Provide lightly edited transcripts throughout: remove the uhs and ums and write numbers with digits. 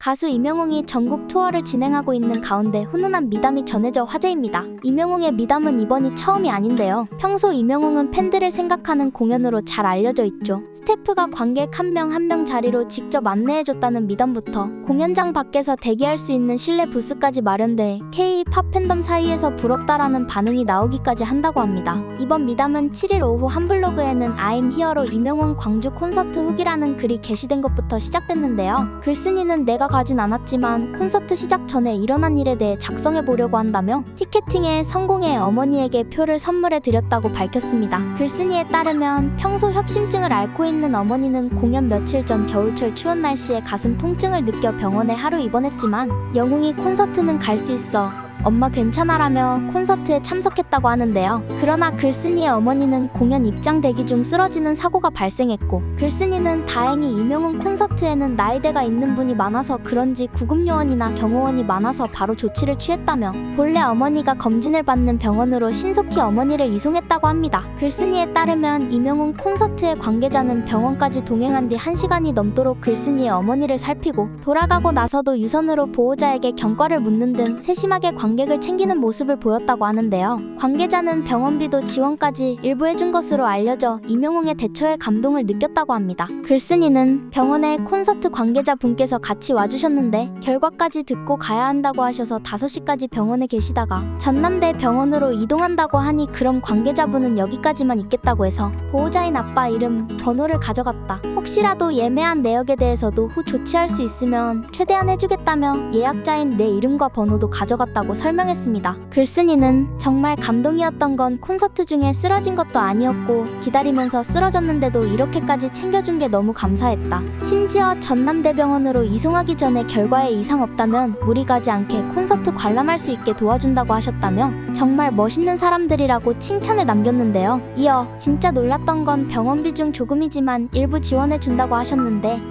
가수 임영웅이 전국 투어를 진행하고 있는 가운데 훈훈한 미담이 전해져 화제입니다. 임영웅의 미담은 이번이 처음이 아닌데요. 평소 임영웅은 팬들을 생각하는 공연으로 잘 알려져 있죠. 스태프가 관객 한 명 한 명 자리로 직접 안내해줬다는 미담부터 공연장 밖에서 대기할 수 있는 실내 부스까지 마련돼 K-팝 팬덤 사이에서 부럽다라는 반응이 나오기까지 한다고 합니다. 이번 미담은 7일 오후 한 블로그에는 I'm Here로 임영웅 광주 콘서트 후기라는 글이 게시된 것부터 시작됐는데요. 글쓴이는 내가 가진 않았지만 콘서트 시작 전에 일어난 일에 대해 작성해보려고 한다며 티켓팅에 성공해 어머니에게 표를 선물해 드렸다고 밝혔습니다. 글쓴이에 따르면 평소 협심증을 앓고 있는 어머니는 공연 며칠 전 겨울철 추운 날씨에 가슴 통증을 느껴 병원에 하루 입원했지만 영웅이 콘서트는 갈 수 있어 엄마 괜찮아라며 콘서트에 참석했다고 하는데요. 그러나 글쓴이의 어머니는 공연 입장 대기 중 쓰러지는 사고가 발생했고 글쓴이는 다행히 임영웅 콘서트에는 나이대가 있는 분이 많아서 그런지 구급요원이나 경호원이 많아서 바로 조치를 취했다며 본래 어머니가 검진을 받는 병원으로 신속히 어머니를 이송했다고 합니다. 글쓴이에 따르면 임영웅 콘서트의 관계자는 병원까지 동행한 뒤 1시간이 넘도록 글쓴이의 어머니를 살피고 돌아가고 나서도 유선으로 보호자에게 경과를 묻는 등 세심하게 관객을 챙기는 모습을 보였다고 하는데요. 관계자는 병원비도 지원까지 일부 해준 것으로 알려져 임영웅의 대처에 감동을 느꼈다고 합니다. 글쓴이는 병원에 콘서트 관계자분께서 같이 와주셨는데 결과까지 듣고 가야 한다고 하셔서 5시까지 병원에 계시다가 전남대 병원으로 이동한다고 하니 그럼 관계자분은 여기까지만 있겠다고 해서 보호자인 아빠 이름, 번호를 가져갔다. 혹시라도 예매한 내역에 대해서도 후 조치할 수 있으면 최대한 해주겠다며 예약자인 내 이름과 번호도 가져갔다고 설명했습니다. 글쓴이는 정말 감동이었던 건 콘서트 중에 쓰러진 것도 아니었고 기다리면서 쓰러졌는데도 이렇게까지 챙겨준 게 너무 감사했다. 심지어 전남대병원으로 이송하기 전에 결과에 이상 없다면 무리 가지 않게 콘서트 관람할 수 있게 도와준다고 하셨다며 정말 멋있는 사람들이라고 칭찬을 남겼는데요. 이어 진짜 놀랐던 건 병원비 중 조금이지만 일부 지원해준다고 하셨는데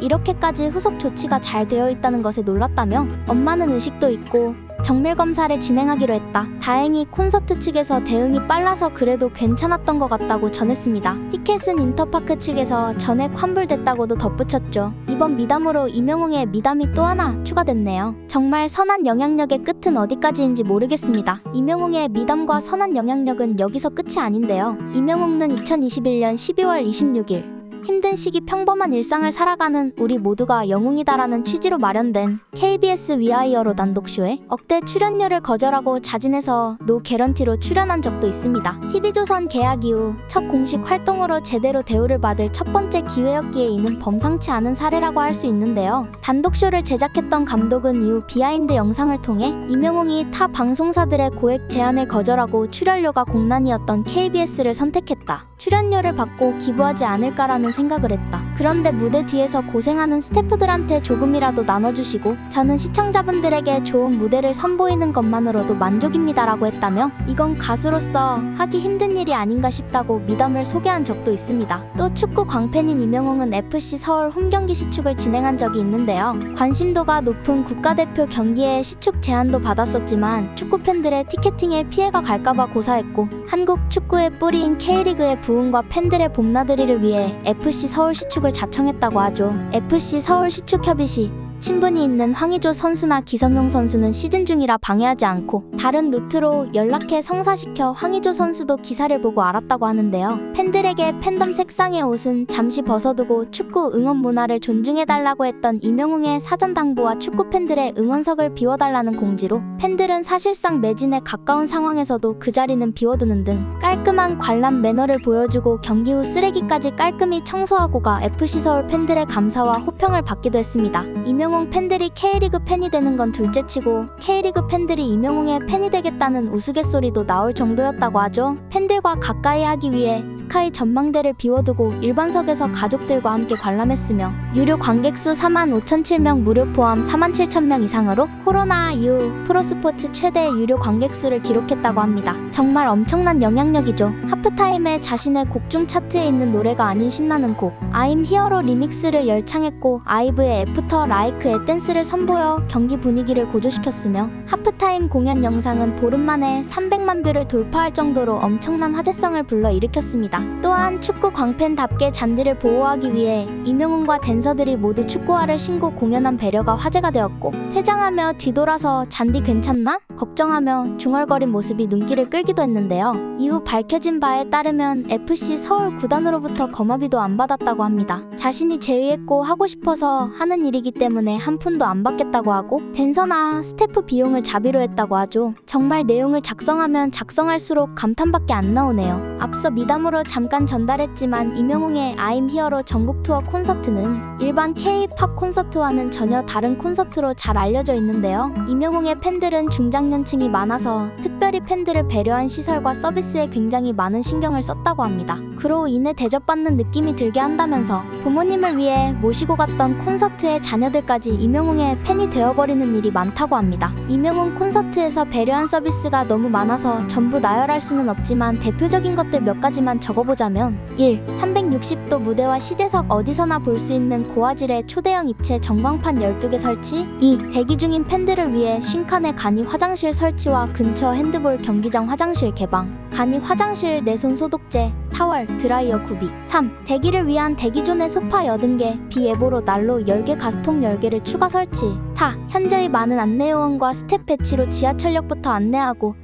이렇게까지 후속 조치가 잘 되어 있다는 것에 놀랐다며 엄마는 의식도 있고 정밀검사를 진행하기로 했다. 다행히 콘서트 측에서 대응이 빨라서 그래도 괜찮았던 것 같다고 전했습니다. 티켓은 인터파크 측에서 전액 환불됐다고도 덧붙였죠. 이번 미담으로 임영웅의 미담이 또 하나 추가됐네요. 정말 선한 영향력의 끝은 어디까지인지 모르겠습니다. 임영웅의 미담과 선한 영향력은 여기서 끝이 아닌데요. 임영웅은 2021년 12월 26일 힘든 시기 평범한 일상을 살아가는 우리 모두가 영웅이다라는 취지로 마련된 KBS 위아이어로 단독쇼에 억대 출연료를 거절하고 자진해서 노 개런티로 출연한 적도 있습니다. TV조선 개학 이후 첫 공식 활동으로 제대로 대우를 받을 첫 번째 기회였기에 이는 범상치 않은 사례라고 할 수 있는데요. 단독쇼를 제작했던 감독은 이후 비하인드 영상을 통해 임영웅이 타 방송사들의 고액 제안을 거절하고 출연료가 공란이었던 KBS를 선택했다. 출연료를 받고 기부하지 않을까라는 생각을 했다. 그런데 무대 뒤에서 고생하는 스태프들한테 조금이라도 나눠주시고 저는 시청자분들에게 좋은 무대를 선보이는 것만으로도 만족입니다라고 했다며 이건 가수로서 하기 힘든 일이 아닌가 싶다고 미담을 소개한 적도 있습니다. 또 축구 광팬인 임영웅은 FC 서울 홈경기 시축을 진행한 적이 있는데요. 관심도가 높은 국가대표 경기에 시축 제안도 받았었지만 축구팬들의 티켓팅에 피해가 갈까봐 고사했고 한국 축구의 뿌리인 K리그의 부흥과 팬들의 봄나들이를 위해 FC 서울 시축을 자청했다고 하죠. FC 서울 시축협의시 친분이 있는 황의조 선수나 기성용 선수는 시즌 중이라 방해하지 않고 다른 루트로 연락해 성사시켜 황의조 선수도 기사를 보고 알았다고 하는데요. 팬들에게 팬덤 색상의 옷은 잠시 벗어두고 축구 응원 문화를 존중해달라고 했던 임영웅의 사전 당부와 축구 팬들의 응원석을 비워달라는 공지로 팬들은 사실상 매진에 가까운 상황에서도 그 자리는 비워두는 등 깔끔한 관람 매너를 보여주고 경기 후 쓰레기까지 깔끔히 청소하고가 FC 서울 팬들의 감사와 호평을 받기도 했습니다. 임영웅 팬들이 K리그 팬이 되는 건 둘째치고 K리그 팬들이 임영웅의 팬이 되겠다는 우스갯소리도 나올 정도였다고 하죠. 팬들과 가까이 하기 위해 스카이 전망대를 비워두고 일반석에서 가족들과 함께 관람했으며 유료 관객수 45,007명 무료 포함 47,000명 이상으로 코로나 이후 프로스포츠 최대 유료 관객수를 기록했다고 합니다. 정말 엄청난 영향력이죠. 하프타임에 자신의 곡 중 차트에 있는 노래가 아닌 신나는 곡 I'm Here로 리믹스를 열창했고 아이브의 애프터 라이크 그의 댄스를 선보여 경기 분위기를 고조시켰으며 하프타임 공연 영상은 보름 만에 300만 뷰를 돌파할 정도로 엄청난 화제성을 불러일으켰습니다. 또한 축구 광팬답게 잔디를 보호하기 위해 임영웅과 댄서들이 모두 축구화를 신고 공연한 배려가 화제가 되었고, 퇴장하며 뒤돌아서 잔디 괜찮나? 걱정하며 중얼거린 모습이 눈길을 끌기도 했는데요. 이후 밝혀진 바에 따르면 FC 서울 구단으로부터 거마비도 안 받았다고 합니다. 자신이 제의했고 하고 싶어서 하는 일이기 때문에 한 푼도 안 받겠다고 하고, 댄서나 스태프 비용을 자비로 했다고 하죠. 정말 내용을 작성하면 작성할수록 감탄밖에 안 나오네요. 앞서 미담으로 잠깐 전달했지만 임영웅의 I'm Here로 전국 투어 콘서트는 일반 K-팝 콘서트와는 전혀 다른 콘서트로 잘 알려져 있는데요. 임영웅의 팬들은 중장년층이 많아서 특별히 팬들을 배려한 시설과 서비스에 굉장히 많은 신경을 썼다고 합니다. 그로 인해 대접받는 느낌이 들게 한다면서 부모님을 위해 모시고 갔던 콘서트의 자녀들까지 임영웅의 팬이 되어버리는 일이 많다고 합니다. 임영웅 콘서트에서 배려한 서비스가 너무 많아서 전부 나열할 수는 없지만 대표적인 것들 몇 가지만 적어보자면 1. 360도 무대와 시제석 어디서나 볼 수 있는 고화질의 초대형 입체 전광판 12개 설치. 2. 대기 중인 팬들을 위해 신칸의 간이 화장실 설치와 근처 핸드볼 경기장 화장실 개방, 간이 화장실 내손 소독제, 타월, 드라이어 구비. 3. 대기를 위한 대기존의 소파 80개, 비예보로 난로 10개, 가스통 10개를 추가 설치. 4. 현저히 많은 안내요원과 스텝 배치로 지하철역부터 안내하고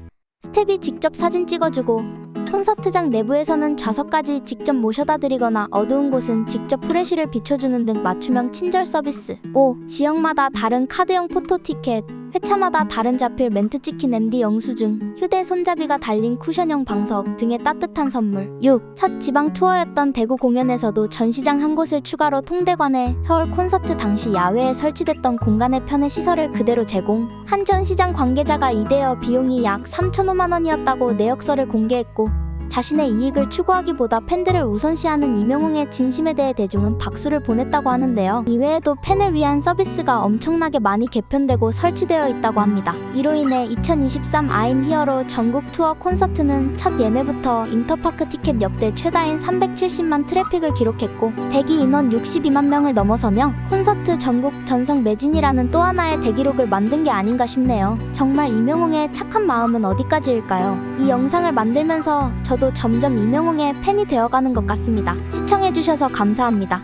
스텝이 직접 사진 찍어주고, 콘서트장 내부에서는 좌석까지 직접 모셔다 드리거나 어두운 곳은 직접 프레쉬를 비춰주는 등 맞춤형 친절 서비스. 5. 지역마다 다른 카드형 포토 티켓, 회차마다 다른 자필 멘트 찍힌 MD 영수증, 휴대 손잡이가 달린 쿠션형 방석 등의 따뜻한 선물. 6. 첫 지방 투어였던 대구 공연에서도 전시장 한 곳을 추가로 통대관에 서울 콘서트 당시 야외에 설치됐던 공간의 편의 시설을 그대로 제공. 한 전시장 관계자가 이대여 비용이 약 3,500만 원이었다고 내역서를 공개했고, 자신의 이익을 추구하기보다 팬들을 우선시하는 임영웅의 진심에 대해 대중은 박수를 보냈다고 하는데요. 이외에도 팬을 위한 서비스가 엄청나게 많이 개편되고 설치되어 있다고 합니다. 이로 인해 2023 I'm Here로 전국 투어 콘서트는 첫 예매부터 인터파크 티켓 역대 최다인 370만 트래픽을 기록했고, 대기 인원 62만 명을 넘어서며 콘서트 전국 전성 매진이라는 또 하나의 대기록을 만든 게 아닌가 싶네요. 정말 임영웅의 착한 마음은 어디까지일까요? 이 영상을 만들면서 저도 점점 임영웅의 팬이 되어가는 것 같습니다. 시청해주셔서 감사합니다.